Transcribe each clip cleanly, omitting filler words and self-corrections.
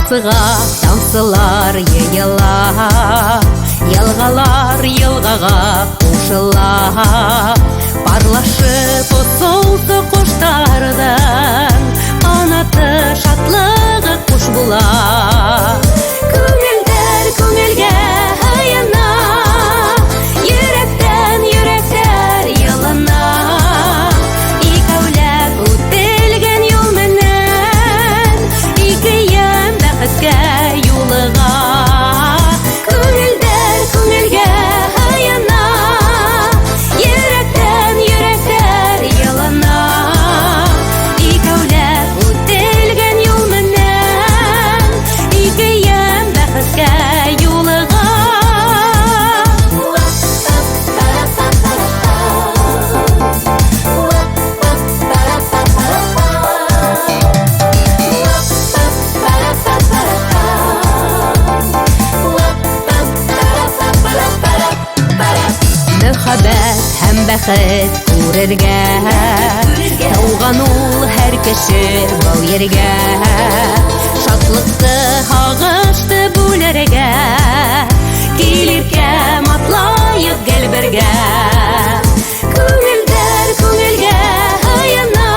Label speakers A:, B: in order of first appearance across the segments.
A: Аксыға тамсылар йыйыла, елгалар елгаға кушыла. Парлашып солты коштардан, канаты шатлыгы куш була. Күңелдер күңелгә аяна, йөрәктән йөрәктәр ялына. Икәүләп үтелгән юл менән, икеем бәхеткә юлыга. Күңелдер күңелгә аяна, йөрәктән йөрәктәр ялына. Икәүләп үтелгән юл менән, икеем бәхеткә юлыга. Мөхәббәт һәм бәхет күрергә, тауган ул һәр кеше был ергә. Шатлыкты һагышты бүләргә, килергә матлайып гел бергә. Күңелдер күңелгә аяна,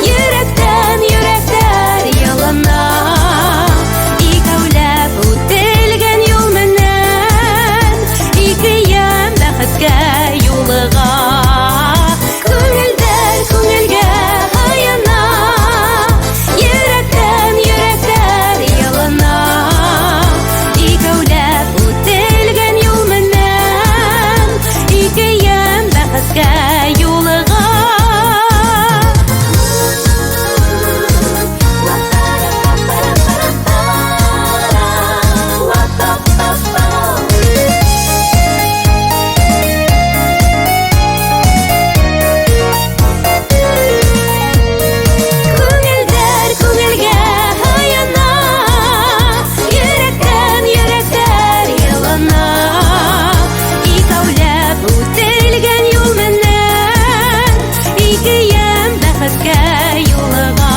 A: йөрәктән йөрәктәр ялына. Икәүләп үтелгән юл менән, икеем бәхеткә юлыга. Күңелдер күңелгә аяна, йөрәктән йөрәктәр ялына. Икәүләп үтелгән юл менән, икеем бәхеткә юлыга. Күңелдер күңелгә аяна, йөрәктән йөрәктәр ялына. Икәүләп үтелгән юл менән, икеем бәхеткә юлыга.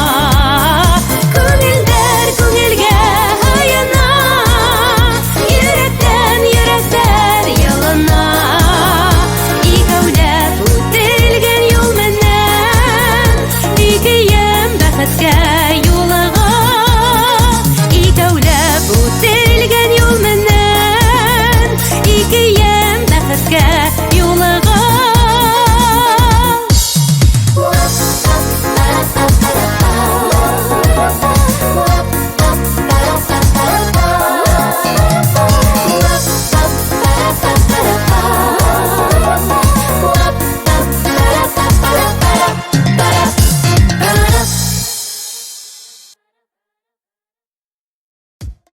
A: Күңелдер күңелгә аяна, йөрәктән йөрәктәр ялына. Икәүләп үтелгән юл менән, икеем бәхеткә юлыга. Икәүләп үтелгән юл менән, икеем